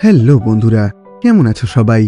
Hello বন্ধুরা, কেমন আছো সবাই?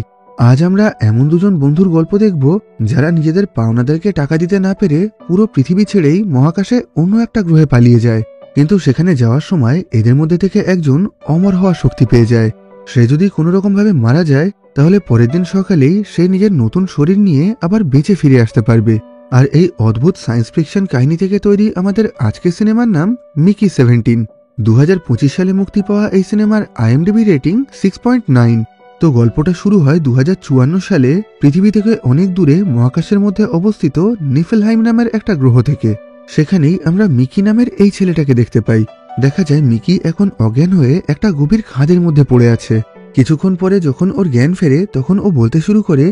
আজ আমরা এমন দুজন বন্ধুর গল্প দেখব যারা নিজেদের পাওনাদারকে টাকা দিতে না পেরে পুরো পৃথিবী ছেড়েই মহাকাশে অন্য একটা গ্রহে পালিয়ে যায়। কিন্তু সেখানে যাওয়ার সময় এদের মধ্যে থেকে একজন অমর হওয়ার শক্তি পেয়ে যায়। সে যদি কোনো রকম ভাবে মারা যায় তাহলে পরের দিন সকালেই সে নিজের নতুন শরীর নিয়ে আবার বেঁচে ফিরে আসতে পারবে। আর এই অদ্ভুত সায়েন্স ফিকশন কাহিনী থেকে তৈরি আমাদের আজকের সিনেমার নাম মিকি 17। 2025 সালে মুক্তি পাওয়া এই সিনেমার IMDb রেটিং 6.9। তো গল্পটা শুরু হয় 2054 সালে পৃথিবী থেকে অনেক দূরে মহাকাশের মধ্যে অবস্থিত নিফেলহাইম নামের একটা গ্রহ থেকে। সেখানেই আমরা মিকি নামের এই ছেলেটাকে দেখতে পাই। দেখা যায় মিকি এখন অজ্ঞান হয়ে একটা গভীর খাদের মধ্যে পড়ে আছে। কিছুক্ষণ পরে যখন ওর জ্ঞান ফেরে তখন ও বলতে শুরু করে,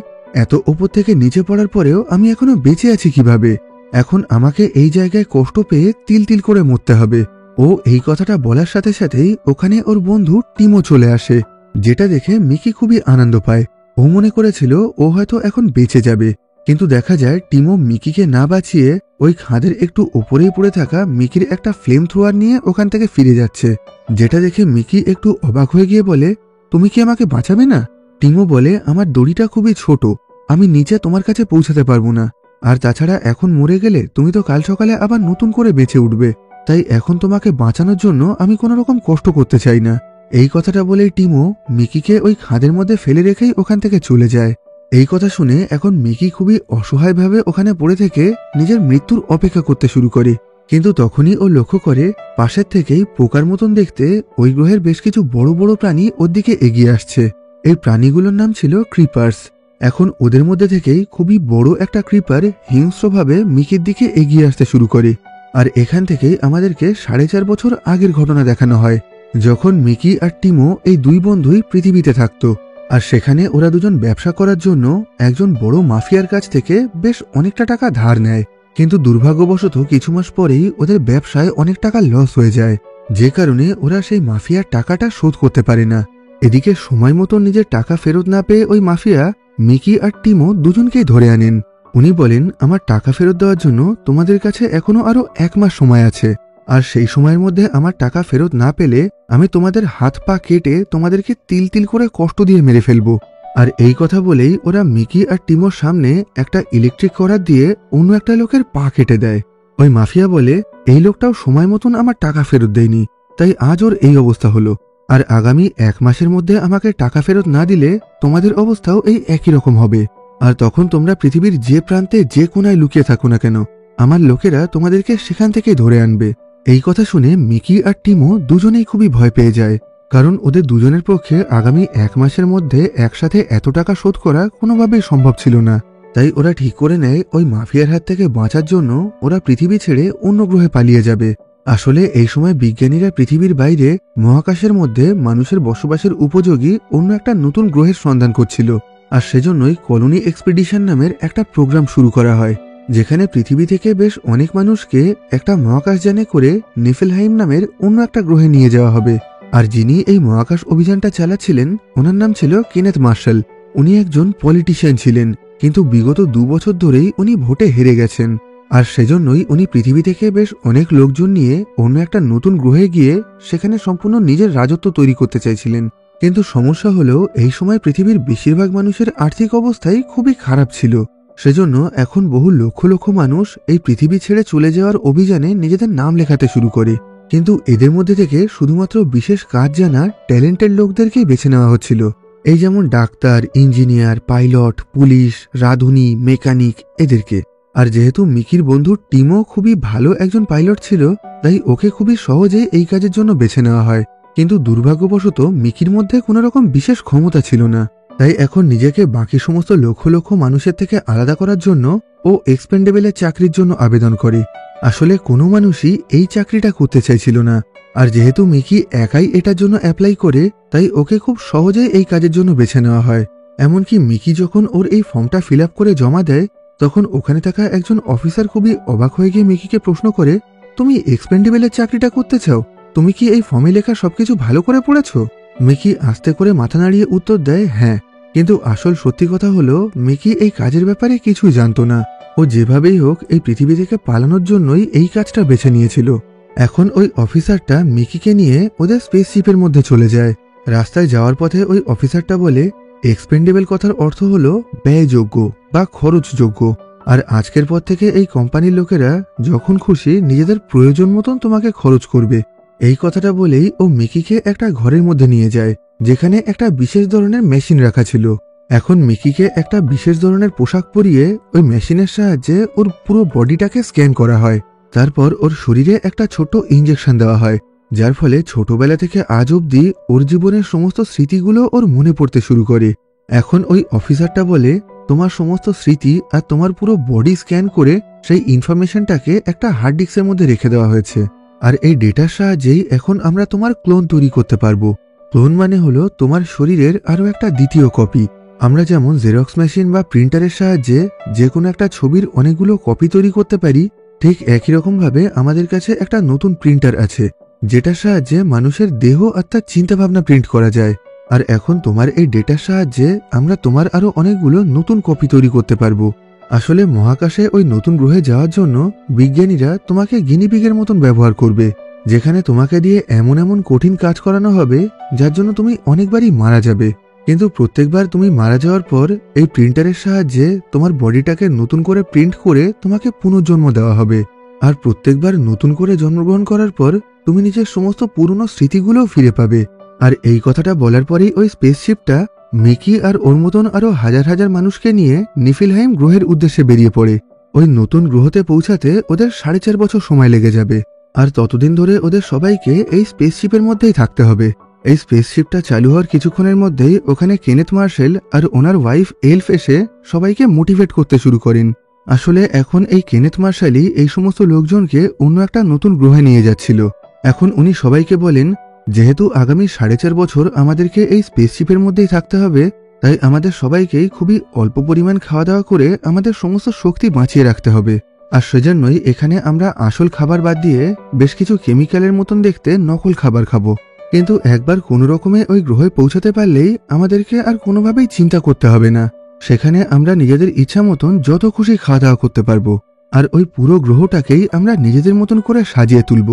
এত ওপর থেকে নিচে পড়ার পরেও আমি এখনো বেঁচে আছি কিভাবে? এখন আমাকে এই জায়গায় কষ্ট পেয়ে তিল তিল করে মরতে হবে। ও এই কথাটা বলার সাথে সাথেই ওখানে ওর বন্ধু টিমো চলে আসে, যেটা দেখে মিকি খুবই আনন্দ পায়। ও মনে করেছিল ও হয়তো এখন বেঁচে যাবে, কিন্তু দেখা যায় টিমো মিকিকে না বাঁচিয়ে ওই খাদের একটু ওপরেই পড়ে থাকা মিকির একটা ফ্লেম থ্রোয়ার নিয়ে ওখান থেকে ফিরে যাচ্ছে। যেটা দেখে মিকি একটু অবাক হয়ে গিয়ে বলে, তুমি কি আমাকে বাঁচাবে না? টিমো বলে, আমার দড়িটা খুবই ছোট, আমি নিচে তোমার কাছে পৌঁছাতে পারবো না। আর তাছাড়া এখন মরে গেলে তুমি তো কাল সকালে আবার নতুন করে বেঁচে উঠবে, তাই এখন তোমাকে বাঁচানোর জন্য আমি কোনো রকম কষ্ট করতে চাই না। এই কথাটা বলেই টিমো মিকিকে ওই খাদের মধ্যে ফেলে রেখেই ওখান থেকে চলে যায়। এই কথা শুনে এখন মিকি খুবই অসহায়ভাবে ওখানে পড়ে থেকে নিজের মৃত্যুর অপেক্ষা করতে শুরু করে। কিন্তু তখনই ও লক্ষ্য করে পাশের থেকেই পোকার মতন দেখতে ওই গ্রহের বেশ কিছু বড় বড় প্রাণী ওর দিকে এগিয়ে আসছে। এই প্রাণীগুলোর নাম ছিল ক্রিপার্স। এখন ওদের মধ্যে থেকেই খুবই বড় একটা ক্রিপার হিংস্রভাবে মিকির দিকে এগিয়ে আসতে শুরু করে। আর এখান থেকেই আমাদেরকে 4.5 বছর আগের ঘটনা দেখানো হয়, যখন মিকি আর টিমো এই দুই বন্ধুই পৃথিবীতে থাকত। আর সেখানে ওরা দুজন ব্যবসা করার জন্য একজন বড় মাফিয়ার কাছ থেকে বেশ অনেকটা টাকা ধার নেয়। কিন্তু দুর্ভাগ্যবশত কিছু মাস পরেই ওদের ব্যবসায় অনেক টাকা লস হয়ে যায়, যে কারণে ওরা সেই মাফিয়ার টাকাটা শোধ করতে পারে না। এদিকে সময় মতো নিজের টাকা ফেরত না পেয়ে ওই মাফিয়া মিকি আর টিমো দুজনকেই ধরে আনেন। উনি বলেন, আমার টাকা ফেরত দেওয়ার জন্য তোমাদের কাছে এখনো আরো 1 মাস সময় আছে, আর সেই সময়ের মধ্যে আমার টাকা ফেরত না পেলে আমি তোমাদের হাত পা কেটে তোমাদেরকে তিল তিল করে কষ্ট দিয়ে মেরে ফেলবো। আর এই কথা বলেই ওরা মিকি আর টিমোর সামনে একটা ইলেকট্রিক করার দিয়ে অন্য একটা লোকের পা কেটে দেয়। ওই মাফিয়া বলে, এই লোকটাও সময় মতন আমার টাকা ফেরত দেয়নি, তাই আজ ওর এই অবস্থা হলো। আর আগামী 1 মাসের মধ্যে আমাকে টাকা ফেরত না দিলে তোমাদের অবস্থাও এই একই রকম হবে। আর তখন তোমরা পৃথিবীর যে প্রান্তে যে কোনায় লুকিয়ে থাকো না কেন, আমার লোকেরা তোমাদেরকে সেখান থেকে ধরে আনবে। এই কথা শুনে মিকি আর টিমো দুজনেই খুবই ভয় পেয়ে যায়, কারণ ওদের দুজনের পক্ষে আগামী 1 মাসের মধ্যে একসাথে এত টাকা শোধ করা কোনোভাবেই সম্ভব ছিল না। তাই ওরা ঠিক করে নেয় ওই মাফিয়ার হাত থেকে বাঁচার জন্য ওরা পৃথিবী ছেড়ে অন্য গ্রহে পালিয়ে যাবে। আসলে এই সময় বিজ্ঞানীরা পৃথিবীর বাইরে মহাকাশের মধ্যে মানুষের বসবাসের উপযোগী অন্য একটা নতুন গ্রহের সন্ধান করছিল। আর সেজন্যই কলোনি এক্সপেডিশন নামের একটা প্রোগ্রাম শুরু করা হয়, যেখানে পৃথিবী থেকে বেশ অনেক মানুষকে একটা মহাকাশযানে করে নিফেলহাইম নামের অন্য একটা গ্রহে নিয়ে যাওয়া হবে। আর যিনি এই মহাকাশ অভিযানটা চালাচ্ছিলেন ওনার নাম ছিল কেনেথ মার্শাল। উনি একজন পলিটিশিয়ান ছিলেন, কিন্তু বিগত 2 বছর ধরেই উনি ভোটে হেরে গেছেন। আর সেজন্যই উনি পৃথিবী থেকে বেশ অনেক লোকজন নিয়ে অন্য একটা নতুন গ্রহে গিয়ে সেখানে সম্পূর্ণ নিজের রাজত্ব তৈরি করতে চাইছিলেন। কিন্তু সমস্যা হলো এই সময় পৃথিবীর বেশিরভাগ মানুষের আর্থিক অবস্থাই খুবই খারাপ ছিল। সেজন্য এখন বহু লক্ষ লক্ষ মানুষ এই পৃথিবী ছেড়ে চলে যাওয়ার অভিযানে নিজেদের নাম লেখাতে শুরু করে। কিন্তু এদের মধ্যে থেকে শুধুমাত্র বিশেষ কাজ জানা ট্যালেন্টেড লোকদেরকেই বেছে নেওয়া হচ্ছিল। এই যেমন ডাক্তার, ইঞ্জিনিয়ার, পাইলট, পুলিশ, রাঁধুনি, মেকানিক এদেরকে। আর যেহেতু মিকির বন্ধু টিমো খুবই ভালো একজন পাইলট ছিল, তাই ওকে খুবই সহজে এই কাজের জন্য বেছে নেওয়া হয়। কিন্তু দুর্ভাগ্যবশত মিকির মধ্যে কোনো রকম বিশেষ ক্ষমতা ছিল না, তাই এখন নিজেকে বাকি সমস্ত লক্ষ লক্ষ মানুষের থেকে আলাদা করার জন্য ও এক্সপেন্ডেবলের চাকরির জন্য আবেদন করে। আসলে কোনো মানুষই এই চাকরিটা করতে চাইছিল না। আর যেহেতু মিকি একাই এটার জন্য অ্যাপ্লাই করে, তাই ওকে খুব সহজেই এই কাজের জন্য বেছে নেওয়া হয়। এমনকি মিকি যখন ওর এই ফর্মটা ফিল আপ করে জমা দেয়, তখন ওখানে থাকা একজন অফিসার খুবই অবাক হয়ে গিয়ে মিকিকে প্রশ্ন করে, তুমি এক্সপেন্ডেবলের চাকরিটা করতে চাও? তুমি কি এই ফর্মে লেখা সবকিছু ভালো করে পড়েছো? মিকি আস্তে করে মাথা নাড়িয়ে উত্তর দেয়, হ্যাঁ। কিন্তু আসল সত্যি কথা হলো মিকি এই কাজের ব্যাপারে কিছুই জানতো না। ও যেভাবেই হোক এই পৃথিবী থেকে পালানোর জন্যই এই কাজটা বেছে নিয়েছিল। এখন ওই অফিসারটা মিকিকে নিয়ে ওদের স্পেসশিপের মধ্যে চলে যায়। রাস্তায় যাওয়ার পথে ওই অফিসারটা বলে, এক্সপেন্ডেবল কথার অর্থ হলো ব্যয়যোগ্য বা খরচযোগ্য। আর আজকের পর থেকে এই কোম্পানির লোকেরা যখন খুশি নিজেদের প্রয়োজন মতন তোমাকে খরচ করবে। এই কথাটা বলেই ও মিকিকে একটা ঘরের মধ্যে নিয়ে যায়, যেখানে একটা বিশেষ ধরনের মেশিন রাখা ছিল। এখন মিকিকে একটা বিশেষ ধরনের পোশাক পরিয়ে ওই মেশিনের সাহায্যে ওর পুরো বডিটাকে স্ক্যান করা হয়। তারপর ওর শরীরে একটা ছোট্ট ইঞ্জেকশন দেওয়া হয়, যার ফলে ছোটবেলা থেকে আজ অবধি ওর জীবনের সমস্ত স্মৃতিগুলো ওর মনে পড়তে শুরু করে। এখন ওই অফিসারটা বলে, তোমার সমস্ত স্মৃতি আর তোমার পুরো বডি স্ক্যান করে সেই ইনফরমেশনটাকে একটা হার্ড ডিস্কের মধ্যে রেখে দেওয়া হয়েছে। আর এই ডেটার সাহায্যেই এখন আমরা তোমার ক্লোন তৈরি করতে পারবো। ক্লোন মানে হলো তোমার শরীরের আরো একটা দ্বিতীয় কপি। আমরা যেমন জেরক্স মেশিন বা প্রিন্টারের সাহায্যে যে কোনো একটা ছবির অনেকগুলো কপি তৈরি করতে পারি, ঠিক একই রকম ভাবে আমাদের কাছে একটা নতুন প্রিন্টার আছে, যেটার সাহায্যে মানুষের দেহ আর তার চিন্তাভাবনা প্রিন্ট করা যায়। আর এখন তোমার এই ডেটার সাহায্যে আমরা তোমার আরো অনেকগুলো নতুন কপি তৈরি করতে পারবো। আসলে মহাকাশে ওই নতুন গ্রহে যাওয়ার জন্য বিজ্ঞানীরা তোমাকে গিনিপিগের মতন ব্যবহার করবে, যেখানে তোমাকে দিয়ে এমন এমন কঠিন কাজ করানো হবে যার জন্য তুমি অনেকবারই মারা যাবে। কিন্তু প্রত্যেকবার তুমি মারা যাওয়ার পর এই প্রিন্টারের সাহায্যে তোমার বডিটাকে নতুন করে প্রিন্ট করে তোমাকে পুনর্জন্ম দেওয়া হবে। আর প্রত্যেকবার নতুন করে জন্মগ্রহণ করার পর তুমি নিজের সমস্ত পুরনো স্মৃতিগুলোও ফিরে পাবে। আর এই কথাটা বলার পরেই ওই স্পেসশিপটা মিকি আর ওর মতন আরো হাজার হাজার মানুষকে নিয়ে নিফিলহাইম গ্রহের উদ্দেশ্যে বেরিয়ে পড়ে। ওই নতুন গ্রহতে পৌঁছাতে ওদের 4.5 বছর সময় লেগে যাবে। আর ততদিন ধরে ওদের সবাইকে এই স্পেসশিপের মধ্যেই থাকতে হবে। এই স্পেসশিপটা চালু হওয়ার কিছুক্ষণের মধ্যেই ওখানে কেনেথ মার্শেল আর ওনার ওয়াইফ এলফ এসে সবাইকে মোটিভেট করতে শুরু করেন। আসলে এখন এই কেনেথ মার্শালই এই সমস্ত লোকজনকে অন্য একটা নতুন গ্রহে নিয়ে যাচ্ছিল। এখন উনি সবাইকে বলেন, যেহেতু আগামী 4.5 বছর আমাদেরকে এই স্পেসশিপের মধ্যেই থাকতে হবে, তাই আমাদের সবাইকেই খুবই অল্প পরিমাণ খাওয়া দাওয়া করে আমাদের সমস্ত শক্তি বাঁচিয়ে রাখতে হবে। আর সেজন্যই এখানে আমরা আসল খাবার বাদ দিয়ে বেশ কিছু কেমিক্যালের মতন দেখতে নকল খাবার খাবো। কিন্তু একবার কোনো রকমে ওই গ্রহে পৌঁছাতে পারলেই আমাদেরকে আর কোনোভাবেই চিন্তা করতে হবে না। সেখানে আমরা নিজেদের ইচ্ছা মতন যত খুশি খাওয়া দাওয়া করতে পারবো। আর ওই পুরো গ্রহটাকেই আমরা নিজেদের মতন করে সাজিয়ে তুলব।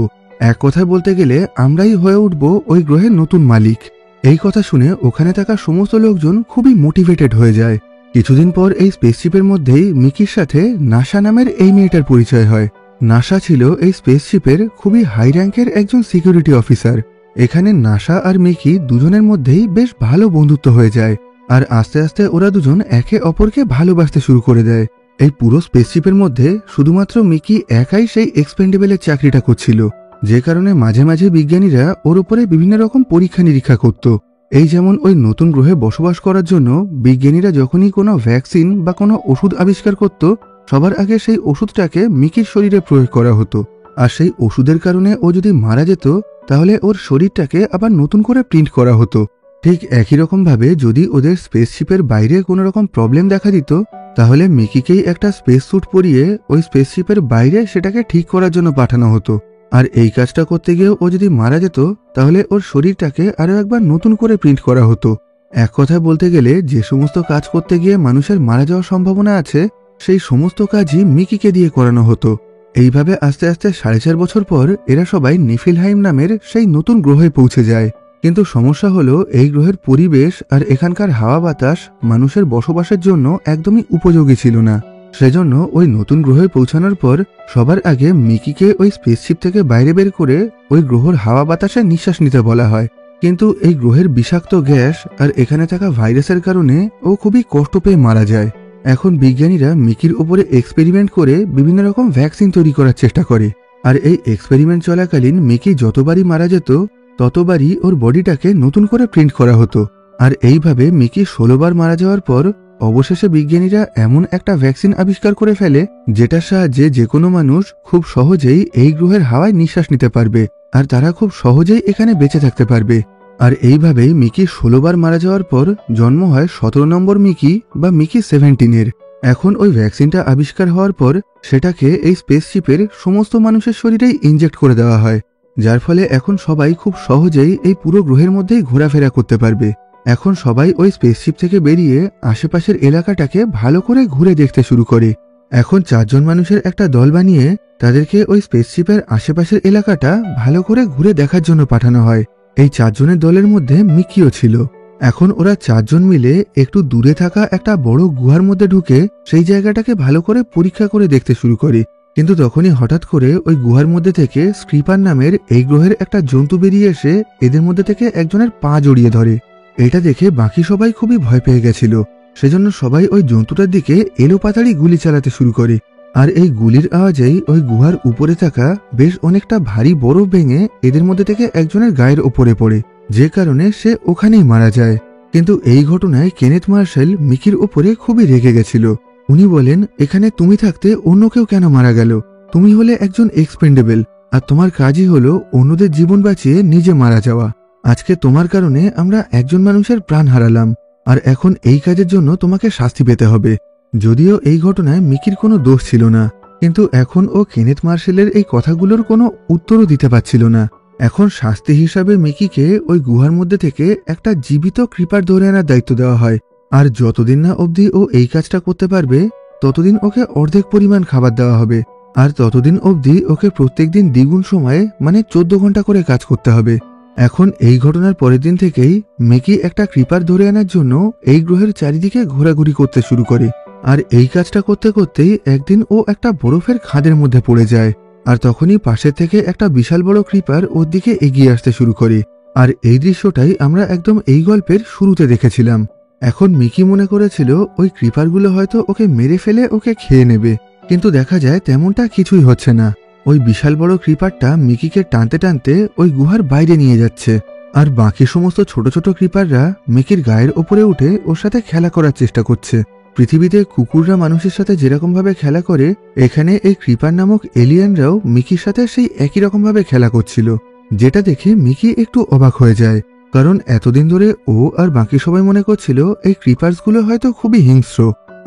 এক কথায় বলতে গেলে আমরাই হয়ে উঠব ওই গ্রহের নতুন মালিক। এই কথা শুনে ওখানে থাকা সমস্ত লোকজন খুবই মোটিভেটেড হয়ে যায়। কিছুদিন পর এই স্পেসশিপের মধ্যেই মিকির সাথে নাসা নামের এই মেয়েটার পরিচয় হয়। নাসা ছিল এই স্পেসশিপের খুবই হাই র্যাঙ্কের একজন সিকিউরিটি অফিসার। এখানে নাসা আর মিকি দুজনের মধ্যেই বেশ ভালো বন্ধুত্ব হয়ে যায়। আর আস্তে আস্তে ওরা দুজন একে অপরকে ভালোবাসতে শুরু করে দেয়। এই পুরো স্পেসশিপের মধ্যে শুধুমাত্র মিকি একাই সেই এক্সপেন্ডেবলের চাকরিটা করছিল, যে কারণে মাঝে মাঝে বিজ্ঞানীরা ওর উপরে বিভিন্ন রকম পরীক্ষা নিরীক্ষা করত। এই যেমন ওই নতুন গ্রহে বসবাস করার জন্য বিজ্ঞানীরা যখনই কোনো ভ্যাকসিন বা কোনো ওষুধ আবিষ্কার করত, সবার আগে সেই ওষুধটাকে মিকির শরীরে প্রয়োগ করা হতো। আর সেই ওষুধের কারণে ও যদি মারা যেত, তাহলে ওর শরীরটাকে আবার নতুন করে প্রিন্ট করা হতো। ঠিক একই রকম ভাবে যদি ওদের স্পেসশিপের বাইরে কোনো রকম প্রবলেম দেখা দিত, তাহলে মিকিকেই একটা স্পেস স্যুট পরিয়ে ওই স্পেসশিপের বাইরে সেটাকে ঠিক করার জন্য পাঠানো হতো। আর এই কাজটা করতে গিয়েও ও যদি মারা যেত, তাহলে ওর শরীরটাকে আরো একবার নতুন করে প্রিন্ট করা হতো। এক কথায় বলতে গেলে যে সমস্ত কাজ করতে গিয়ে মানুষের মারা যাওয়ার সম্ভাবনা আছে, সেই সমস্ত কাজই মিকিকে দিয়ে করানো হতো। এইভাবে আস্তে আস্তে 4.5 বছর পর এরা সবাই নিফিলহাইম নামের সেই নতুন গ্রহে পৌঁছে যায়। কিন্তু সমস্যা হলো, এই গ্রহের পরিবেশ আর এখানকার হাওয়া বাতাস মানুষের বসবাসের জন্য একদমই উপযোগী ছিল না। সেজন্য ওই নতুন গ্রহে পৌঁছানোর পর সবার আগে মিকিকে ওই স্পেসশিপ থেকে বাইরে বের করে ওই গ্রহের হাওয়া বাতাসে নিঃশ্বাস নিতে বলা হয়। কিন্তু এই গ্রহের বিষাক্ত গ্যাস আর এখানে থাকা ভাইরাসের কারণে ও খুবই কষ্ট পেয়ে মারা যায়। এখন বিজ্ঞানীরা মিকির উপরে এক্সপেরিমেন্ট করে বিভিন্ন রকম ভ্যাকসিন তৈরি করার চেষ্টা করে। আর এই এক্সপেরিমেন্ট চলাকালীন মিকি যতবারই মারা যেত, ততবারই ওর বডিটাকে নতুন করে প্রিন্ট করা হতো। আর এইভাবে মিকি 16 বার মারা যাওয়ার পর অবশেষে বিজ্ঞানীরা এমন একটা ভ্যাকসিন আবিষ্কার করে ফেলে, যেটার সাহায্যে যে কোনো মানুষ খুব সহজেই এই গ্রহের হাওয়ায় নিঃশ্বাস নিতে পারবে, আর তারা খুব সহজেই এখানে বেঁচে থাকতে পারবে। আর এইভাবেই মিকি 16 বার মারা যাওয়ার পর জন্ম হয় 17 নম্বর মিকি বা মিকি 17-এর। এখন ওই ভ্যাকসিনটা আবিষ্কার হওয়ার পর সেটাকে এই স্পেসশিপের সমস্ত মানুষের শরীরেই ইনজেক্ট করে দেওয়া হয়, যার ফলে এখন সবাই খুব সহজেই এই পুরো গ্রহের মধ্যেই ঘোরাফেরা করতে পারবে। এখন সবাই ওই স্পেসশিপ থেকে বেরিয়ে আশেপাশের এলাকাটাকে ভালো করে ঘুরে দেখতে শুরু করে। এখন 4 জন মানুষের একটা দল বানিয়ে তাদেরকে ওই স্পেসশিপের আশেপাশের এলাকাটা ভালো করে ঘুরে দেখার জন্য পাঠানো হয়। এই 4 জনের দলের মধ্যে মিকিও ছিল। এখন ওরা 4 জন মিলে একটু দূরে থাকা একটা বড় গুহার মধ্যে ঢুকে সেই জায়গাটাকে ভালো করে পরীক্ষা করে দেখতে শুরু করে। কিন্তু তখনই হঠাৎ করে ওই গুহার মধ্যে থেকে স্ক্রিপার নামের এই গ্রহের একটা জন্তু বেরিয়ে এসে এদের মধ্যে থেকে একজনের পা জড়িয়ে ধরে। এটা দেখে বাকি সবাই খুবই ভয় পেয়ে গেছিল। সেজন্য সবাই ওই জন্তুটার দিকে এলোপাতাড়ি গুলি চালাতে শুরু করে। আর এই গুলির আওয়াজেই ওই গুহার উপরে থাকা বেশ অনেকটা ভারী বরফ ভেঙে এদের মধ্যে থেকে একজনের গায়ের ওপরে পড়ে, যে কারণে সে ওখানেই মারা যায়। কিন্তু এই ঘটনায় কেনেথ মার্শেল মিকির ওপরে খুবই রেগে গেছিল। উনি বলেন, এখানে তুমি থাকতে অন্য কেউ কেন মারা গেল? তুমি হলে একজন এক্সপেন্ডেবল, আর তোমার কাজই হলো অন্যদের জীবন বাঁচিয়ে নিজে মারা যাওয়া। আজকে তোমার কারণে আমরা একজন মানুষের প্রাণ হারালাম, আর এখন এই কাজের জন্য তোমাকে শাস্তি পেতে হবে। যদিও এই ঘটনায় মিকির কোনো দোষ ছিল না, কিন্তু এখন ও কেনেথ মার্শেলের এই কথাগুলোর কোনো উত্তরও দিতে পারছিল না। এখন শাস্তি হিসাবে মিকিকে ওই গুহার মধ্যে থেকে একটা জীবিত ক্রিপার ধরে আনার দায়িত্ব দেওয়া হয়। আর যতদিন না অবধি ও এই কাজটা করতে পারবে ততদিন ওকে অর্ধেক পরিমাণ খাবার দেওয়া হবে, আর ততদিন অবধি ওকে প্রত্যেকদিন দ্বিগুণ সময়ে মানে 14 ঘন্টা করে কাজ করতে হবে। এখন এই ঘটনার পরের দিন থেকেই মিকি একটা ক্রিপার ধরে আনার জন্য এই গ্রহের চারিদিকে ঘোরাঘুরি করতে শুরু করে। আর এই কাজটা করতে করতেই একদিন ও একটা বরফের খাদের মধ্যে পড়ে যায়। আর তখনই পাশের থেকে একটা বিশাল বড় ক্রিপার ওর দিকে এগিয়ে আসতে শুরু করে। আর এই দৃশ্যটাই আমরা একদম এই গল্পের শুরুতে দেখেছিলাম। এখন মিকি মনে করেছিল ওই ক্রিপারগুলো হয়তো ওকে মেরে ফেলে ওকে খেয়ে নেবে, কিন্তু দেখা যায় তেমনটা কিছুই হচ্ছে না। ওই বিশাল বড় ক্রিপারটা মিকিকে টানতে টানতে ওই গুহার বাইরে নিয়ে যাচ্ছে, আর বাকি সমস্ত ছোট ছোট ক্রিপাররা মিকির গায়ের ওপরে উঠে ওর সাথে খেলা করার চেষ্টা করছে। পৃথিবীতে কুকুররা মানুষের সাথে যেরকম ভাবে খেলা করে, এখানে এই ক্রিপার নামক এলিয়েনরাও মিকির সাথে সেই একই রকম ভাবে খেলা করছিল, যেটা দেখে মিকি একটু অবাক হয়ে যায়। কারণ এতদিন ধরে ও আর বাকি সবাই মনে করছিল এই ক্রিপার্সগুলো হয়তো খুবই হিংস্র,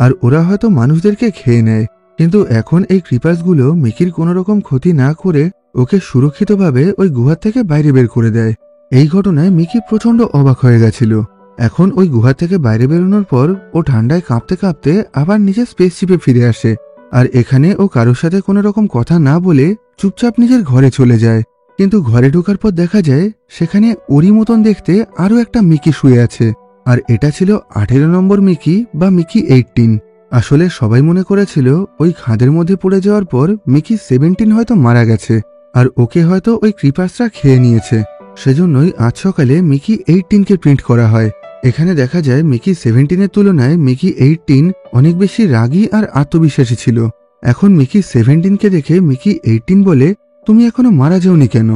আর ওরা হয়তো মানুষদেরকে খেয়ে নেয়। কিন্তু এখন এই ক্রিপার্সগুলো মিকির কোনো রকম ক্ষতি না করে ওকে সুরক্ষিতভাবে ওই গুহার থেকে বাইরে বের করে দেয়। এই ঘটনায় মিকি প্রচন্ড অবাক হয়ে গেছিল। এখন ওই গুহা থেকে বাইরে বেরোনোর পর ও ঠান্ডায় কাঁপতে কাঁপতে আবার নিজের স্পেসশিপে ফিরে আসে, আর এখানে ও কারোর সাথে কোনো রকম কথা না বলে চুপচাপ নিজের ঘরে চলে যায়। কিন্তু ঘরে ঢোকার পর দেখা যায় সেখানে ওরই মতন দেখতে আরও একটা মিকি শুয়ে আছে, আর এটা ছিল 18 নম্বর মিকি বা মিকি 18। আসলে সবাই মনে করেছিল ওই খাদের মধ্যে পড়ে যাওয়ার পর মিকি 17 হয়তো মারা গেছে, আর ওকে হয়তো ওই ক্রিপার্সরা খেয়ে নিয়েছে। সেজন্যই আজ সকালে মিকি 18কে প্রিন্ট করা হয়। এখানে দেখা যায় মিকি 17-এর তুলনায় মিকি 18 অনেক বেশি রাগী আর আত্মবিশ্বাসী ছিল। এখন মিকি 17কে দেখে মিকি 18 বলে, তুমি এখনো মারা যাওনি কেন?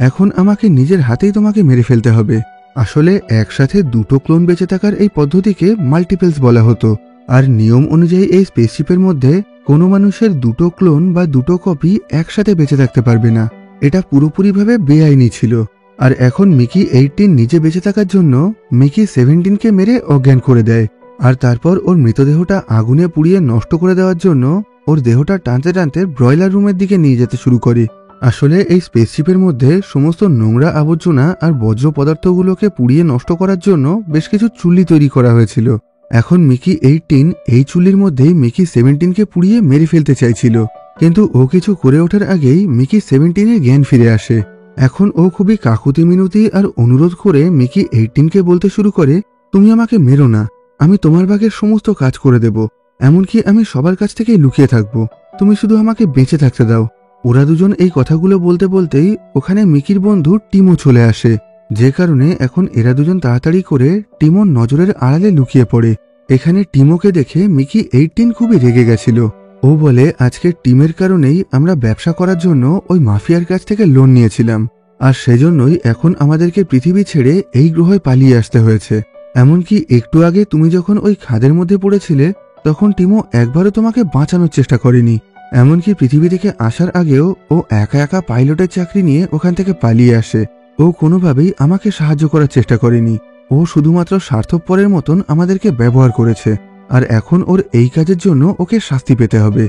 এখন আমাকে নিজের হাতেই তোমাকে মেরে ফেলতে হবে। আসলে একসাথে দুটো ক্লোন বেঁচে থাকার এই পদ্ধতিকে মাল্টিপলস বলা হতো, আর নিয়ম অনুযায়ী এই স্পেসশিপের মধ্যে কোনো মানুষের দুটো ক্লোন বা দুটো কপি একসাথে বেঁচে থাকতে পারবে না। এটা পুরোপুরিভাবে বেআইনি ছিল। আর এখন মিকি 18 নিজে বেঁচে থাকার জন্য মিকি 17কে মেরে অজ্ঞান করে দেয়, আর তারপর ওর মৃতদেহটা আগুনে পুড়িয়ে নষ্ট করে দেওয়ার জন্য ওর দেহটা টানতে টানতে ব্রয়লার রুমের দিকে নিয়ে যেতে শুরু করে। আসলে এই স্পেসশিপের মধ্যে সমস্ত নোংরা আবর্জনা আর বজ্র পদার্থগুলোকে পুড়িয়ে নষ্ট করার জন্য বেশ কিছু চুল্লি তৈরি করা হয়েছিল। এখন মিকি 18 এই চুল্লির মধ্যেই মিকি 17কে পুড়িয়ে মেরে ফেলতে চাইছিল, কিন্তু ও কিছু করে ওঠার আগেই মিকি 17-এর জ্ঞান ফিরে আসে। এখন ও খুবই কাকুতি মিনতি আর অনুরোধ করে মিকি 18কে বলতে শুরু করে, তুমি আমাকে মেরো না, আমি তোমার ভাগের সমস্ত কাজ করে দেব, এমনকি আমি সবার কাছ থেকেই লুকিয়ে থাকবো, তুমি শুধু আমাকে বেঁচে থাকতে দাও। ওরা দুজন এই কথাগুলো বলতে বলতেই ওখানে মিকির বন্ধু টিমো চলে আসে, যে কারণে এখন এরা দুজন তাড়াতাড়ি করে টিমোর নজরের আড়ালে লুকিয়ে পড়ে। এখানে টিমোকে দেখে মিকি 18 খুবই রেগে গেছিল। ও বলে, আজকের টিমের কারণেই আমরা ব্যবসা করার জন্য ওই মাফিয়ার কাছ থেকে লোন নিয়েছিলাম, আর সেজন্যই এখন আমাদেরকে পৃথিবী ছেড়ে এই গ্রহে পালিয়ে আসতে হয়েছে। এমনকি একটু আগে তুমি যখন ওই খাদের মধ্যে পড়েছিলে তখন টিমো একবারও তোমাকে বাঁচানোর চেষ্টা করেনি। এমনকি পৃথিবী থেকে আসার আগেও ও একা একা পাইলটের চাকরি নিয়ে ওখান থেকে পালিয়ে আসে। ও কোনোভাবেই আমাকে সাহায্য করার চেষ্টা করেনি। ও শুধুমাত্র স্বার্থপরের মতন আমাদেরকে ব্যবহার করেছে, আর এখন ওর এই কাজের জন্য ওকে শাস্তি পেতে হবে।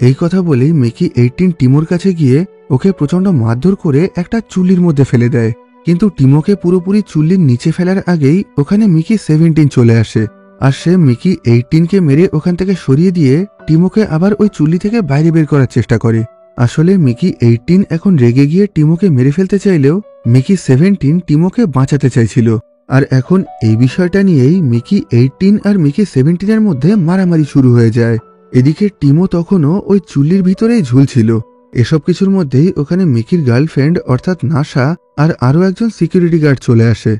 এই কথা বলেই মিকি 18 টিমোর কাছে গিয়ে ওকে প্রচন্ড মারধর করে একটা চুল্লির মধ্যে ফেলে দেয়। কিন্তু টিমোকে পুরোপুরি চুল্লির নিচে ফেলার আগেই ওখানে মিকি 17 চলে আসে, আর সে মিকি 18কে মেরে ওখান থেকে সরিয়ে দিয়ে টিমোকে আবার ওই চুল্লি থেকে বাইরে বের করার চেষ্টা করে। আসলে মিকি 18 এখন রেগে গিয়ে টিমোকে মেরে ফেলতে চাইলেও মিকি 17 টিমোকে বাঁচাতে চাইছিল। আর এখন এই বিষয়টা নিয়েই মিকি 18 আর মিকি 17 এর মধ্যে মারামারি শুরু হয়ে যায়। এদিকে টিমো তখনও ওই চুল্লির ভিতরেই ঝুলছিল। এসব কিছুর মধ্যেই ওখানে মিকির গার্লফ্রেন্ড অর্থাৎ নাসা আর আরও একজন সিকিউরিটি গার্ড চলে আসে,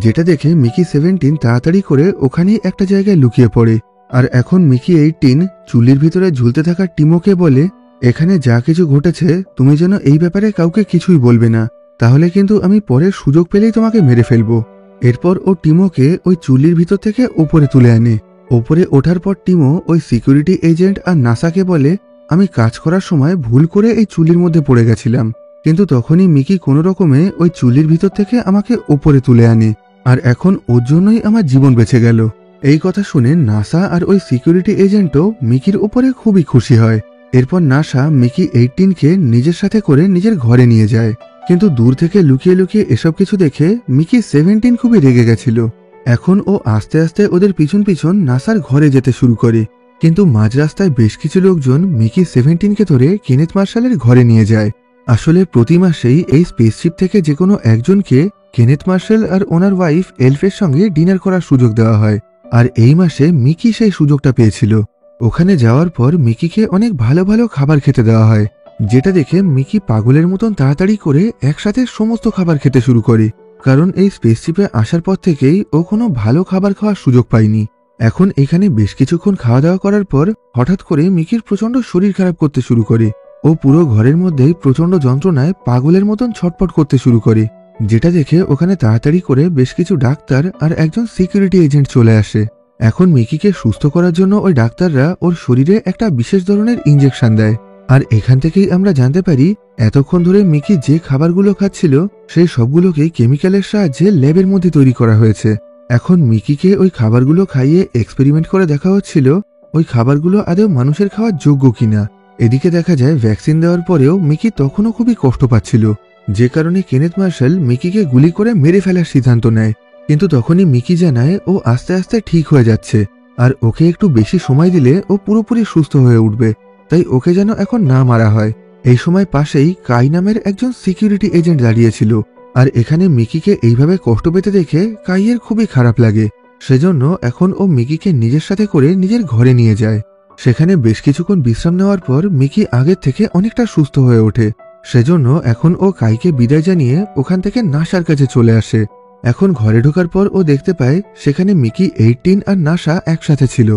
যেটা দেখে মিকি 17 তাড়াতাড়ি করে ওখানেই একটা জায়গায় লুকিয়ে পড়ে। আর এখন মিকি 18 চুল্লির ভিতরে ঝুলতে থাকা টিমোকে বলে, এখানে যা কিছু ঘটেছে তুমি যেন এই ব্যাপারে কাউকে কিছুই বলবে না, তাহলে কিন্তু আমি পরে সুযোগ পেলেই তোমাকে মেরে ফেলবো। এরপর ও টিমোকে ওই চুল্লির ভিতর থেকে ওপরে তুলে আনে। ওপরে ওঠার পর টিমো ওই সিকিউরিটি এজেন্ট আর নাসাকে বলে, আমি কাজ করার সময় ভুল করে এই চুল্লির মধ্যে পড়ে গেছিলাম, কিন্তু তখনই মিকি কোনো রকমে ওই চুল্লির ভিতর থেকে আমাকে ওপরে তুলে আনে, আর এখন ওর জন্যই আমার জীবন বেঁচে গেল। এই কথা শুনে নাসা আর ওই সিকিউরিটি এজেন্টও মিকির উপরে খুবই খুশি হয়। এরপর নাসা মিকি 18কে নিজের সাথে করে নিজের ঘরে নিয়ে যায়, কিন্তু দূর থেকে লুকিয়ে লুকিয়ে এসব কিছু দেখে মিকি 17 খুবই রেগে গেছিল। এখন ও আস্তে আস্তে ওদের পিছন পিছন নাসার ঘরে যেতে শুরু করে, কিন্তু মাঝ রাস্তায় বেশ কিছু লোকজন মিকি 17কে ধরে কেনেথ মার্শালের ঘরে নিয়ে যায়। আসলে প্রতি মাসেই এই স্পেসশিপ থেকে যে কোনো একজনকে কেনেথ মার্শাল আর ওনার ওয়াইফ এলফের সঙ্গে ডিনার করার সুযোগ দেওয়া হয়, আর এই মাসে মিকি সেই সুযোগটা পেয়েছিল। ওখানে যাওয়ার পর মিকিকে অনেক ভালো ভালো খাবার খেতে দেওয়া হয়, যেটা দেখে মিকি পাগলের মতন তাড়াতাড়ি করে একসাথে সমস্ত খাবার খেতে শুরু করে, কারণ এই স্পেসশিপে আসার পর থেকেই ও কোনো ভালো খাবার খাওয়ার সুযোগ পায়নি। এখন এখানে বেশ কিছুক্ষণ খাওয়া দাওয়া করার পর হঠাৎ করে মিকির প্রচন্ড শরীর খারাপ করতে শুরু করে। ও পুরো ঘরের মধ্যেই প্রচন্ড যন্ত্রণায় পাগলের মতন ছটফট করতে শুরু করে, যেটা দেখে ওখানে তাড়াতাড়ি করে বেশ কিছু ডাক্তার আর একজন সিকিউরিটি এজেন্ট চলে আসে। এখন মিকিকে সুস্থ করার জন্য ওই ডাক্তাররা ওর শরীরে একটা বিশেষ ধরনের ইঞ্জেকশন দেয়। আর এখান থেকেই আমরা জানতে পারি এতক্ষণ ধরে মিকি যে খাবারগুলো খাচ্ছিল সেই সবগুলোকেই কেমিক্যালের সাহায্যে ল্যাবের মধ্যে তৈরি করা হয়েছে। এখন মিকিকে ওই খাবারগুলো খাইয়ে এক্সপেরিমেন্ট করে দেখা হচ্ছিল ওই খাবারগুলো আদৌ মানুষের খাওয়ার যোগ্য কিনা। এদিকে দেখা যায় ভ্যাকসিন দেওয়ার পরেও মিকি তখনও খুবই কষ্ট পাচ্ছিল, যে কারণে কেনেথ মার্শাল মিকিকে গুলি করে মেরে ফেলার সিদ্ধান্ত নেয়। কিন্তু তখনই মিকি জানায় ও আস্তে আস্তে ঠিক হয়ে যাচ্ছে, আর ওকে একটু বেশি সময় দিলে ও পুরোপুরি সুস্থ হয়ে উঠবে, তাই ওকে যেন এখন না মারা হয়। এই সময় পাশেই কাই নামের একজন সিকিউরিটি এজেন্ট দাঁড়িয়েছিল, আর এখানে মিকিকে এইভাবে কষ্ট পেতে দেখে কাইয়ের খুবই খারাপ লাগে। সেজন্য এখন ও মিকিকে নিজের সাথে করে নিজের ঘরে নিয়ে যায়। সেখানে বেশ কিছুক্ষণ বিশ্রাম নেওয়ার পর মিকি আগের থেকে অনেকটা সুস্থ হয়ে ওঠে। সেজন্য এখন ও কাইকে বিদায় জানিয়ে ওখান থেকে নাসার কাছে চলে আসে। এখন ঘরে ঢোকার পর ও দেখতে পায় সেখানে মিকি 18 আর নাসা একসাথে ছিল।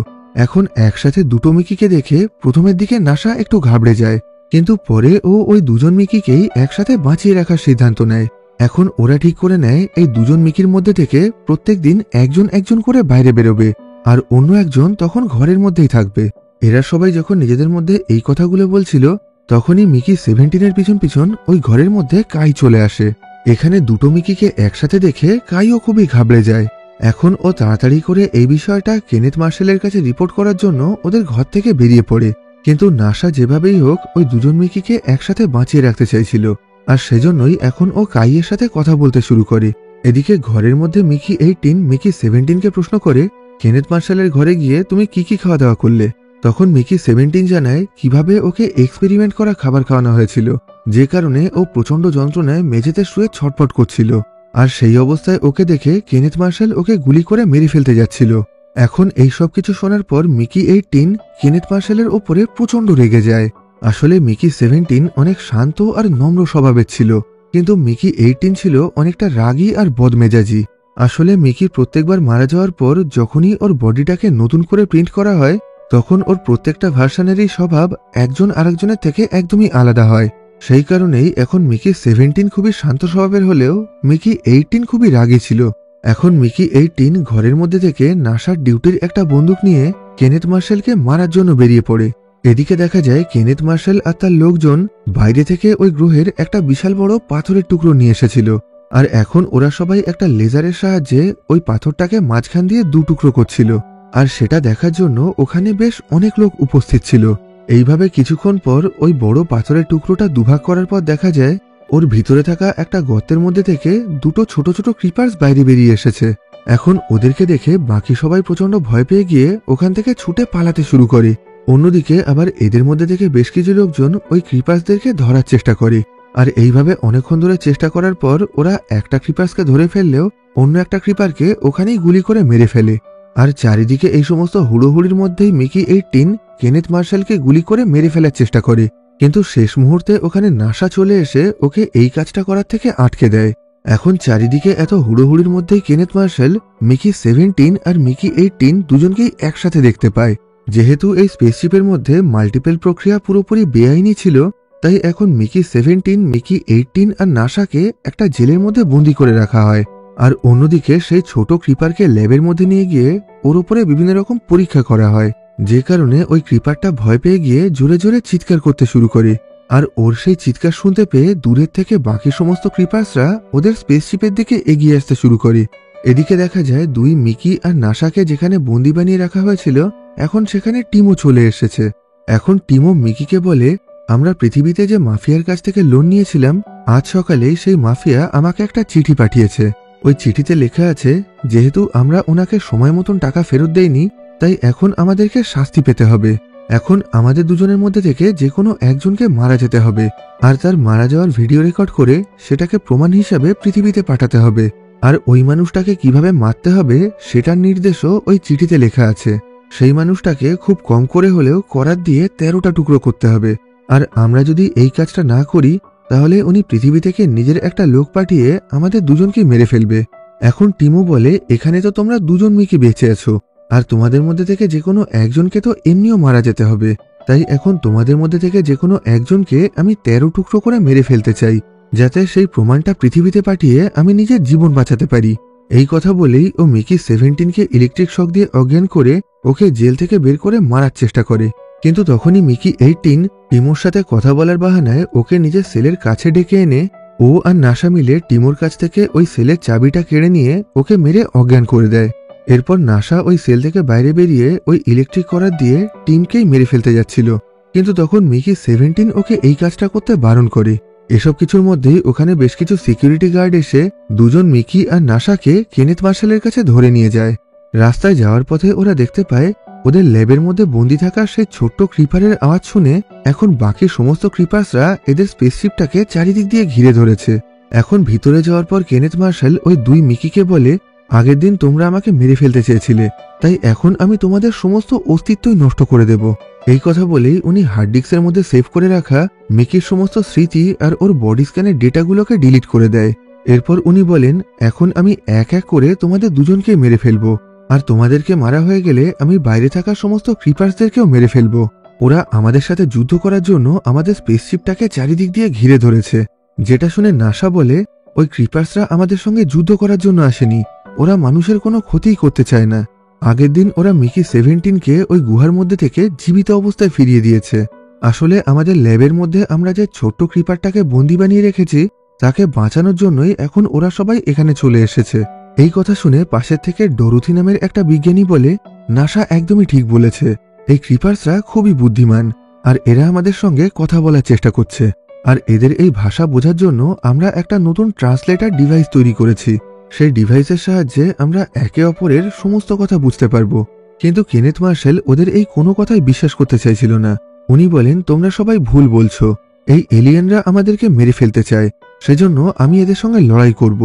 এখন একসাথে দুটো মিকিকে দেখে প্রথমের দিকে নাসা একটু ঘাবড়ে যায়, কিন্তু পরে ও ওই দুজন মিকিকেই একসাথে বাঁচিয়ে রাখার সিদ্ধান্ত নেয়। এখন ওরা ঠিক করে নেয় এই দুজন মিকির মধ্যে থেকে প্রত্যেক দিন একজন একজন করে বাইরে বেরোবে, আর অন্য একজন তখন ঘরের মধ্যেই থাকবে। এরা সবাই যখন নিজেদের মধ্যে এই কথাগুলো বলছিল তখনই মিকি 17-এর পিছন পিছন ওই ঘরের মধ্যে কাই চলে আসে। এখানে দুটো মিকিকে একসাথে দেখে কাইও খুবই ঘাবড়ে যায়। এখন ও তাড়াতাড়ি করে এই বিষয়টা কেনেথ মার্শালের কাছে রিপোর্ট করার জন্য ওদের ঘর থেকে বেরিয়ে পড়ে, কিন্তু নাসা যেভাবেই হোক ওই দুজন মিকিকে একসাথে বাঁচিয়ে রাখতে চাইছিল, আর সেজন্যই এখন ও কাইয়ের সাথে কথা বলতে শুরু করে। এদিকে ঘরের মধ্যে মিকি 18 মিকি 17কে প্রশ্ন করে, কেনেথ মার্শালের ঘরে গিয়ে তুমি কি কি খাওয়া দাওয়া করলে? তখন মিকি 17 জানায় কিভাবে ওকে এক্সপেরিমেন্ট করা খাবার খাওয়ানো হয়েছিল, যে কারণে ও প্রচন্ড যন্ত্রণায় মেঝেতে শুয়ে ছটফট করছিল, আর সেই অবস্থায় ওকে দেখে কেনেথ মার্শাল ওকে গুলি করে মেরে ফেলতে যাচ্ছিল। এখন এই সব কিছু শোনার পর মিকি 18 কেনেথ মার্শালের ওপরে প্রচন্ড রেগে যায়। আসলে মিকি 17 অনেক শান্ত আর নম্র স্বভাবের ছিল, কিন্তু মিকি 18 ছিল অনেকটা রাগী আর বদমেজাজি। আসলে মিকি প্রত্যেকবার মারা যাওয়ার পর যখনই ওর বডিটাকে নতুন করে প্রিন্ট করা হয় তখন ওর প্রত্যেকটা ভার্সনেরই স্বভাব একজন আরেকজনের থেকে একদমই আলাদা হয়। সেই কারণেই এখন মিকি 17 খুবই শান্ত স্বভাবের হলেও মিকি 18 খুবই রাগী ছিল। এখন মিকি 18 ঘরের মধ্যে থেকে নাসার ডিউটির একটা বন্দুক নিয়ে কেনেথ মার্শালকে মারার জন্য বেরিয়ে পড়ে। এদিকে দেখা যায় কেনেথ মার্শাল আর তার লোকজন বাইরে থেকে ওই গ্রহের একটা বিশাল বড় পাথরের টুকরো নিয়ে এসেছিল, আর এখন ওরা সবাই একটা লেজারের সাহায্যে ওই পাথরটাকে মাঝখান দিয়ে দু টুকরো করছিল, আর সেটা দেখার জন্য ওখানে বেশ অনেক লোক উপস্থিত ছিল। এইভাবে কিছুক্ষণ পর ওই বড় পাথরের টুকরোটা দুভাগ করার পর দেখা যায় ওর ভিতরে থাকা একটা গর্তের মধ্যে থেকে দুটো ছোট ছোট ক্রিপার্স বাইরে বেরিয়ে এসেছে। এখন ওদেরকে দেখে বাকি সবাই প্রচন্ড ভয় পেয়ে গিয়ে ওখান থেকে ছুটে পালাতে শুরু করে। অন্যদিকে আবার এদের মধ্যে থেকে বেশ কিছু লোকজন ওই ক্রিপার্সদেরকে ধরার চেষ্টা করে। আর এইভাবে অনেকক্ষণ ধরে চেষ্টা করার পর ওরা একটা ক্রিপার্সকে ধরে ফেললেও অন্য একটা ক্রিপারকে ওখানেই গুলি করে মেরে ফেলে। আর চারিদিকে এই সমস্ত হুড়োহুড়ির মধ্যেই মিকি 18 কেনেথ মার্শালকে গুলি করে মেরে ফেলার চেষ্টা করে, কিন্তু শেষ মুহূর্তে ওখানে নাসা চলে এসে ওকে এই কাজটা করার থেকে আটকে দেয়। এখন চারিদিকে এত হুড়োহুড়ির মধ্যেই কেনেথ মার্শাল মিকি 17 আর মিকি 18 দুজনকেই একসাথে দেখতে পায়। যেহেতু এই স্পেসশিপের মধ্যে মাল্টিপল প্রক্রিয়া পুরোপুরি বেআইনি ছিল, তাই এখন মিকি 17, মিকি 18 আর নাসাকে একটা জেলের মধ্যে বন্দি করে রাখা হয়। আর অন্যদিকে সেই ছোট ক্রিপারকে ল্যাবের মধ্যে নিয়ে গিয়ে ওর উপরে বিভিন্ন রকম পরীক্ষা করা হয়, যে কারণে ওই ক্রিপারটা ভয় পেয়ে গিয়ে জোরে জোরে চিৎকার করতে শুরু করে। আর ওর সেই চিৎকার শুনতে পেয়ে দূরের থেকে বাকি সমস্ত ক্রিপার্সরা ওদের স্পেসশিপের দিকে এগিয়ে আসতে শুরু করে। এদিকে দেখা যায় দুই মিকি আর নাসাকে যেখানে বন্দি বানিয়ে রাখা হয়েছিল, এখন সেখানে টিমও চলে এসেছে। এখন টিমও মিকিকে বলে, আমরা পৃথিবীতে যে মাফিয়ার কাছ থেকে লোন নিয়েছিলাম, আজ সকালেই সেই মাফিয়া আমাকে একটা চিঠি পাঠিয়েছে। ওই চিঠিতে লেখা আছে, যেহেতু আমরা ওনাকে সময় মতন টাকা ফেরত দেইনি, তাই এখন আমাদেরকে শাস্তি পেতে হবে। এখন আমাদের দুজনের মধ্যে থেকে যে কোনো একজনকে মারা যেতে হবে, আর তার মারা যাওয়ার ভিডিও রেকর্ড করে সেটাকে প্রমাণ হিসাবে পৃথিবীতে পাঠাতে হবে। আর ওই মানুষটাকে কিভাবে মারতে হবে সেটার নির্দেশও ওই চিঠিতে লেখা আছে। সেই মানুষটাকে খুব কম করে হলেও করাত দিয়ে 13টা টুকরো করতে হবে। আর আমরা যদি এই কাজটা না করি, তাহলে উনি পৃথিবী থেকে নিজের একটা লোক পাঠিয়ে আমাদের দুজনকে মেরে ফেলবে। এখন টিমু বলে, এখানে তো তোমরা দুজন মিকি বেঁচে আছো, আর তোমাদের মধ্যে থেকে যে কোনো একজনকে তো এমনিও মারা যেতে হবে। তাই এখন তোমাদের মধ্যে থেকে যে কোনো একজনকে আমি 13 টুকরো করে মেরে ফেলতে চাই, যাতে সেই প্রমাণটা পৃথিবীতে পাঠিয়ে আমি নিজের জীবন বাঁচাতে পারি। এই কথা বলেই ও মিকি 17কে ইলেকট্রিক শক দিয়ে অজ্ঞান করে ওকে জেল থেকে বের করে মারার চেষ্টা করে। কিন্তু তখনই মিকি 18 টিমোর সাথে কথা বলার বাহানায় ওকে নিজের সেলের কাছে ডেকে এনে ও আর নাসা মিলে টিমোর কাছ থেকে ওই সেলের চাবিটা কেড়ে নিয়ে ওকে মেরে অজ্ঞান করে দেয়। এরপর নাসা ওই সেল থেকে বাইরে বেরিয়ে ওই ইলেকট্রিক করার দিয়ে টিমকেই মেরে ফেলতে যাচ্ছিল, কিন্তু তখন মিকি 17 ওকে এই কাজটা করতে বারণ করে। এসব কিছুর মধ্যেই ওখানে বেশ কিছু সিকিউরিটি গার্ড এসে দুজন মিকি আর নাসাকে কেনেথ মার্শালের কাছে ধরে নিয়ে যায়। রাস্তায় যাওয়ার পথে ওরা দেখতে পায় ওদের ল্যাবের মধ্যে বন্দি থাকা সেই ছোট্ট ক্রিপারের আওয়াজ শুনে এখন বাকি সমস্ত ক্রিপার্সরা এদের স্পেসশিপটাকে চারিদিক দিয়ে ঘিরে ধরেছে। এখন ভিতরে যাওয়ার পর কেনেথ মার্শাল ওই দুই মিকিকে বলে, আগের দিন তোমরা আমাকে মেরে ফেলতে চেয়েছিলে, তাই এখন আমি তোমাদের সমস্ত অস্তিত্বই নষ্ট করে দেব। এই কথা বলেই উনি হার্ড ডিস্কের মধ্যে সেভ করে রাখা মিকির সমস্ত স্মৃতি আর ওর বডি স্ক্যানের ডেটাগুলোকে ডিলিট করে দেয়। এরপর উনি বলেন, এখন আমি এক এক করে তোমাদের দুজনকে মেরে ফেলবো, আর তোমাদেরকে মারা হয়ে গেলে আমি বাইরে থাকা সমস্ত ক্রিপার্সদেরকেও মেরে ফেলবো। ওরা আমাদের সাথে যুদ্ধ করার জন্য আমাদের স্পেসশিপটাকে চারিদিক দিয়ে ঘিরে ধরেছে। যেটা শুনে নাসা বলে, ওই ক্রিপার্সরা আমাদের সঙ্গে যুদ্ধ করার জন্য আসেনি, ওরা মানুষের কোনো ক্ষতিই করতে চায় না। আগের দিন ওরা মিকি 17কে ওই গুহার মধ্যে থেকে জীবিত অবস্থায় ফিরিয়ে দিয়েছে। আসলে আমাদের ল্যাবের মধ্যে আমরা যে ছোট্ট ক্রিপারটাকে বন্দি বানিয়ে রেখেছি, তাকে বাঁচানোর জন্যই এখন ওরা সবাই এখানে চলে এসেছে। এই কথা শুনে পাশের থেকে ডরুথি নামের একটা বিজ্ঞানী বলে, নাসা একদমই ঠিক বলেছে, এই ক্রিপার্সরা খুবই বুদ্ধিমান, আর এরা আমাদের সঙ্গে কথা বলার চেষ্টা করছে। আর এদের এই ভাষা বোঝার জন্য আমরা একটা নতুন ট্রান্সলেটর ডিভাইস তৈরি করেছি। সেই ডিভাইসের সাহায্যে আমরা একে অপরের সমস্ত কথা বুঝতে পারবো। কিন্তু কেনেথ মার্শাল ওদের এই কোনো কথাই বিশ্বাস করতে চাইছিল না। উনি বলেন, তোমরা সবাই ভুল বলছো, এই এলিয়েনরা আমাদেরকে মেরে ফেলতে চায়, সেজন্য আমি এদের সঙ্গে লড়াই করব।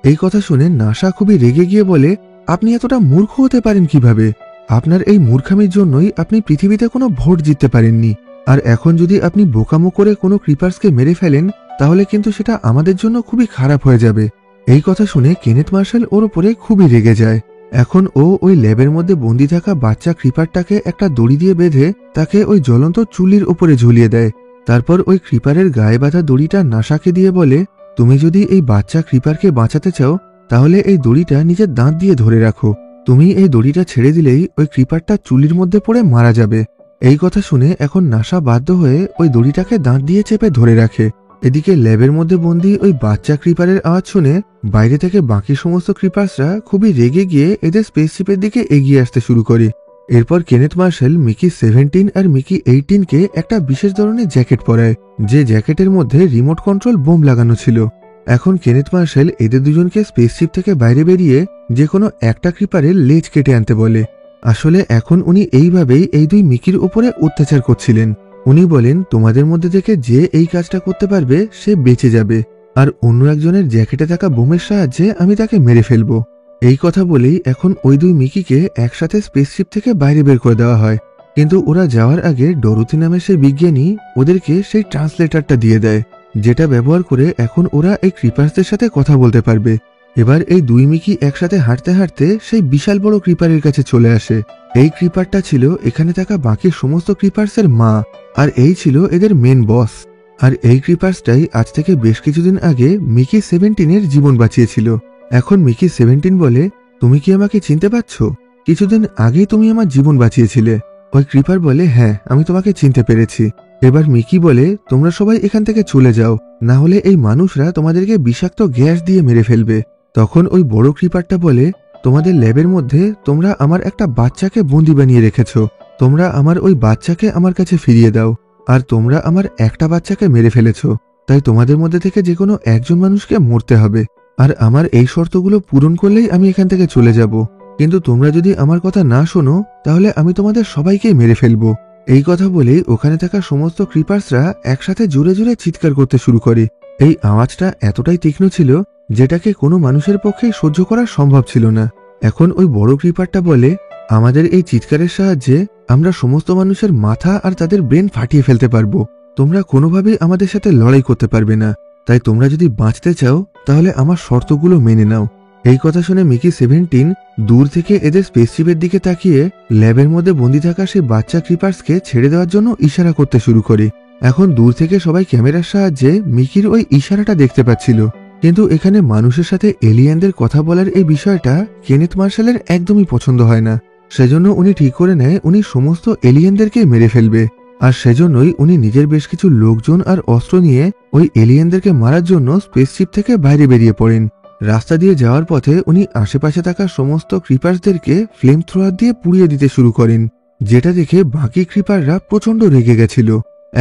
এই কথা শুনে নাসা খুবই রেগে গিয়ে বলে, আপনি এতটা মূর্খ হতে পারেন কিভাবে? আপনার এই মূর্খামির জন্যই আপনি পৃথিবীতে কোনো ভোট জিততে পারেননি। আর এখন যদি আপনি বোকামো করে কোনো ক্রিপার্সকে মেরে ফেলেন, তাহলে কিন্তু সেটা আমাদের জন্য খুবই খারাপ হয়ে যাবে। এই কথা শুনে কেনেথ মার্শাল ওর উপরে খুবই রেগে যায়। এখন ও ওই ল্যাবের মধ্যে বন্দি থাকা বাচ্চা ক্রিপারটাকে একটা দড়ি দিয়ে বেঁধে তাকে ওই জ্বলন্ত চুল্লির উপরে ঝুলিয়ে দেয়। তারপর ওই ক্রিপারের গায়ে বাঁধা দড়িটা নাসাকে দিয়ে বলে, তুমি যদি এই বাচ্চা ক্রিপারকে বাঁচাতে চাও, তাহলে এই দড়িটা নিজের দাঁত দিয়ে ধরে রাখো। তুমি এই দড়িটা ছেড়ে দিলেই ওই ক্রিপারটা চুল্লির মধ্যে পড়ে মারা যাবে। এই কথা শুনে এখন নাসা বাধ্য হয়ে ওই দড়িটাকে দাঁত দিয়ে চেপে ধরে রাখে। এদিকে ল্যাবের মধ্যে বন্দি ওই বাচ্চা ক্রিপারের আওয়াজ শুনে বাইরে থেকে বাকি সমস্ত ক্রিপার্সরা খুবই রেগে গিয়ে এদের স্পেসশিপের দিকে এগিয়ে আসতে শুরু করে। এরপর কেনেথ মার্শাল মিকি 17 আর মিকি 18কে একটা বিশেষ ধরনের জ্যাকেট পরায়, যে জ্যাকেটের মধ্যে রিমোট কন্ট্রোল বোম লাগানো ছিল। এখন কেনেথ মার্শাল এদের দুজনকে স্পেসশিপ থেকে বাইরে বেরিয়ে যে কোনো একটা ক্রিপারের লেজ কেটে আনতে বলে। আসলে এখন উনি এইভাবেই এই দুই মিকির উপরে অত্যাচার করছিলেন। উনি বলেন, তোমাদের মধ্যে থেকে যে এই কাজটা করতে পারবে সে বেঁচে যাবে, আর অন্য একজনের জ্যাকেটে থাকা বোমের সাহায্যে আমি তাকে মেরে ফেলবো। এই কথা বলেই এখন ওই দুই মিকিকে একসাথে স্পেসশিপ থেকে বাইরে বের করে দেওয়া হয়। কিন্তু ওরা যাওয়ার আগে ডরোথি নামে সেই বিজ্ঞানী ওদেরকে সেই ট্রান্সলেটরটা দিয়ে দেয়, যেটা ব্যবহার করে এখন ওরা এই ক্রিপার্সদের সাথে কথা বলতে পারবে। এবার এই দুই মিকি একসাথে হাঁটতে হাঁটতে সেই বিশাল বড় ক্রিপারের কাছে চলে আসে। এই ক্রিপারটা ছিল এখানে থাকা বাকি সমস্ত ক্রিপার্সের মা, আর এই ছিল এদের মেন বস। আর এই ক্রিপার্সটাই আজ থেকে বেশ কিছুদিন আগে মিকি 17-এর জীবন বাঁচিয়েছিল। এখন মিকি 17 বলে, তুমি কি আমাকে চিনতে পারছো? কিছুদিন আগেই তুমি আমার জীবন বাঁচিয়েছিলে। ওই ক্রিপার বলে, হ্যাঁ, আমি তোমাকে চিনতে পেরেছি। এবার মিকি বলে, তোমরা সবাই এখান থেকে চলে যাও, না হলে এই মানুষরা তোমাদেরকে বিষাক্ত গ্যাস দিয়ে মেরে ফেলবে। তখন ওই বড় ক্রিপারটা বলে, তোমাদের ল্যাবের মধ্যে তোমরা আমার একটা বাচ্চাকে বন্দি বানিয়ে রেখেছ। তোমরা আমার ওই বাচ্চাকে আমার কাছে ফিরিয়ে দাও। আর তোমরা আমার একটা বাচ্চাকে মেরে ফেলেছ, তাই তোমাদের মধ্যে থেকে যে কোনো একজন মানুষকে মরতে হবে। আর আমার এই শর্তগুলো পূরণ করলেই আমি এখান থেকে চলে যাব। কিন্তু তোমরা যদি আমার কথা না শোনো তাহলে আমি তোমাদের সবাইকেই মেরে ফেলবো। এই কথা বলেই ওখানে থাকা সমস্ত ক্রিপার্সরা একসাথে জোরে জোরে চিৎকার করতে শুরু করে। এই আওয়াজটা এতটাই তীক্ষ্ণ ছিল যেটাকে কোনো মানুষের পক্ষে সহ্য করা সম্ভব ছিল না। এখন ওই বড় ক্রিপারটা বলে, আমাদের এই চিৎকারের সাহায্যে আমরা সমস্ত মানুষের মাথা আর তাদের ব্রেন ফাটিয়ে ফেলতে পারবো। তোমরা কোনোভাবেই আমাদের সাথে লড়াই করতে পারবে না। তাই তোমরা যদি বাঁচতে চাও তাহলে আমার শর্তগুলো মেনে নাও। এই কথা শুনে মিকি 17 দূর থেকে এদের স্পেসশিপের দিকে তাকিয়ে ল্যাবের মধ্যে বন্দি থাকা সেই বাচ্চা ক্রিপার্সকে ছেড়ে দেওয়ার জন্য ইশারা করতে শুরু করে। এখন দূর থেকে সবাই ক্যামেরার সাহায্যে মিকির ওই ইশারাটা দেখতে পাচ্ছিল। কিন্তু এখানে মানুষের সাথে এলিয়েনদের কথা বলার এই বিষয়টা কেনেথ মার্শালের একদমই পছন্দ হয় না। সেজন্য উনি ঠিক করে নেয় উনি সমস্ত এলিয়েনদেরকে মেরে ফেলবে। আর সেজন্যই উনি নিজের বেশ কিছু লোকজন আর অস্ত্র নিয়ে ওই এলিয়েনদেরকে মারার জন্য স্পেসশিপ থেকে বাইরে বেরিয়ে পড়েন। রাস্তা দিয়ে যাওয়ার পথে উনি আশেপাশে থাকা সমস্ত ক্রিপার্সদেরকে ফ্লেম থ্রোয়ার দিয়ে পুড়িয়ে দিতে শুরু করেন, যেটা দেখে বাকি ক্রিপাররা প্রচন্ড রেগে গেছিল।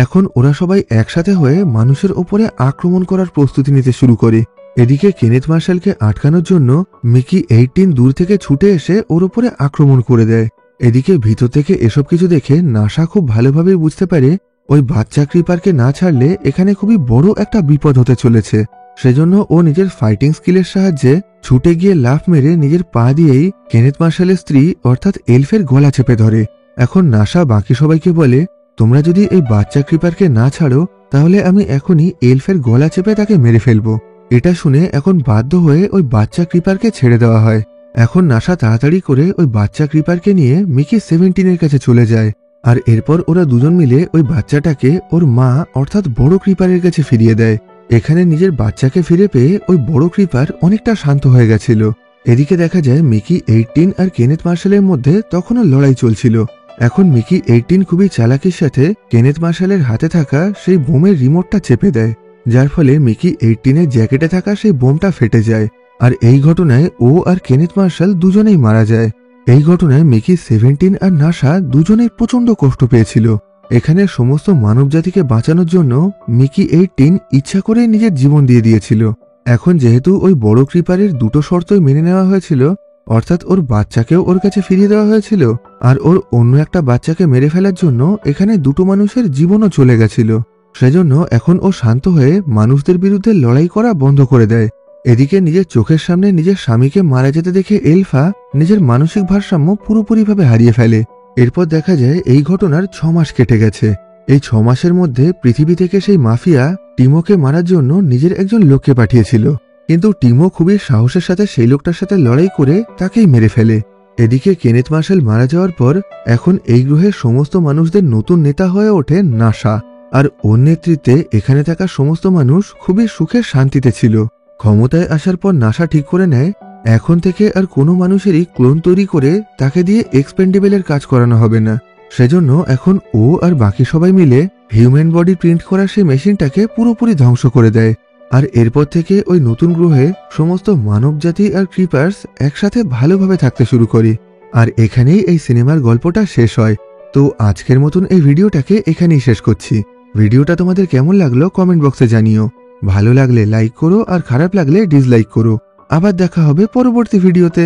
এখন ওরা সবাই একসাথে হয়ে মানুষের ওপরে আক্রমণ করার প্রস্তুতি নিতে শুরু করে। এদিকে কেনেথ মার্শালকে আটকানোর জন্য মিকি 18 দূর থেকে ছুটে এসে ওর উপরে আক্রমণ করে দেয়। এদিকে ভিতর থেকে এসব কিছু দেখে নাসা খুব ভালোভাবে বুঝতে পারে ওই বাচ্চা ক্রিপারকে না ছাড়লে এখানে খুবই বড় একটা বিপদ হতে চলেছে। সেজন্য ও নিজের ফাইটিং স্কিলের সাহায্যে ছুটে গিয়ে লাফ মেরে নিজের পা দিয়েই কেনেথ মার্শালের স্ত্রী অর্থাৎ এলফের গলা চেপে ধরে। এখন নাসা বাকি সবাইকে বলে, তোমরা যদি এই বাচ্চা ক্রিপারকে না ছাড়ো তাহলে আমি এখনই এলফের গলা চেপে তাকে মেরে ফেলবো। এটা শুনে এখন বাধ্য হয়ে ওই বাচ্চা ক্রিপারকে ছেড়ে দেওয়া হয়। এখন নাসা তাড়াতাড়ি করে ওই বাচ্চা ক্রিপারকে নিয়ে মিকি 17-এর কাছে চলে যায়। আর এরপর ওরা দুজন মিলে ওই বাচ্চাটাকে ওর মা অর্থাৎ বড় ক্রিপারের কাছে ফিরিয়ে দেয়। এখানে নিজের বাচ্চাকে ফিরে পেয়ে ওই বড় ক্রিপার অনেকটা শান্ত হয়ে গেছিল। এদিকে দেখা যায় মিকি 18 আর কেনেথ মার্শালের মধ্যে তখনও লড়াই চলছিল। এখন মিকি 18 খুবই চালাকির সাথে কেনেথ মার্শালের হাতে থাকা সেই বোমের রিমোটটা চেপে দেয়, যার ফলে মিকি 18-এর জ্যাকেটে থাকা সেই বোমটা ফেটে যায়। আর এই ঘটনায় ও আর কেনেথ মার্শাল দুজনেই মারা যায়। এই ঘটনায় মিকি 17 আর নাসা দুজনেই প্রচন্ড কষ্ট পেয়েছিল। এখানে সমস্ত মানবজাতিকে বাঁচানোর জন্য মিকি 18 ইচ্ছা করে নিজের জীবন দিয়ে দিয়েছিল। এখন যেহেতু ওই বড় ক্রিপারের দুটো শর্তই মেনে নেওয়া হয়েছিল, অর্থাৎ ওর বাচ্চাকেও ওর কাছে ফিরিয়ে দেওয়া হয়েছিল আর ওর অন্য একটা বাচ্চাকে মেরে ফেলার জন্য এখানে দুটো মানুষের জীবনও চলে গেছিল, সেজন্য এখন ও শান্ত হয়ে মানুষদের বিরুদ্ধে লড়াই করা বন্ধ করে দেয়। এদিকে নিজের চোখের সামনে নিজের স্বামীকে মারা যেতে দেখে এলফা নিজের মানসিক ভারসাম্য পুরোপুরিভাবে হারিয়ে ফেলে। এরপর দেখা যায় এই ঘটনার 6 মাস কেটে গেছে। এই 6 মাসের মধ্যে পৃথিবী থেকে সেই মাফিয়া টিমোকে মারার জন্য নিজের একজন লোককে পাঠিয়েছিল, কিন্তু টিমো খুবই সাহসের সাথে সেই লোকটার সাথে লড়াই করে তাকেই মেরে ফেলে। এদিকে কেনেথ মার্শাল মারা যাওয়ার পর এখন এই গ্রহের সমস্ত মানুষদের নতুন নেতা হয়ে ওঠে নাসা। আর ওর নেতৃত্বে এখানে থাকা সমস্ত মানুষ খুবই সুখে শান্তিতে ছিল। ক্ষমতায় আসার পর নাসা ঠিক করে নেয় এখন থেকে আর কোনো মানুষেরই ক্লোন তৈরি করে তাকে দিয়ে এক্সপেন্ডেবলের কাজ করানো হবে না। সেজন্য এখন ও আর বাকি সবাই মিলে হিউম্যান বডি প্রিন্ট করা সেই মেশিনটাকে পুরোপুরি ধ্বংস করে দেয়। আর এরপর থেকে ওই নতুন গ্রহে সমস্ত মানবজাতি আর ক্রিপার্স একসাথে ভালোভাবে থাকতে শুরু করে। আর এখানেই এই সিনেমার গল্পটা শেষ হয়। তো আজকের মতন এই ভিডিওটাকে এখানেই শেষ করছি। ভিডিওটা তোমাদের কেমন লাগলো কমেন্ট বক্সে জানিও। ভালো লাগলে লাইক করো আর খারাপ লাগলে ডিসলাইক করো। আবার দেখা হবে পরবর্তী ভিডিওতে।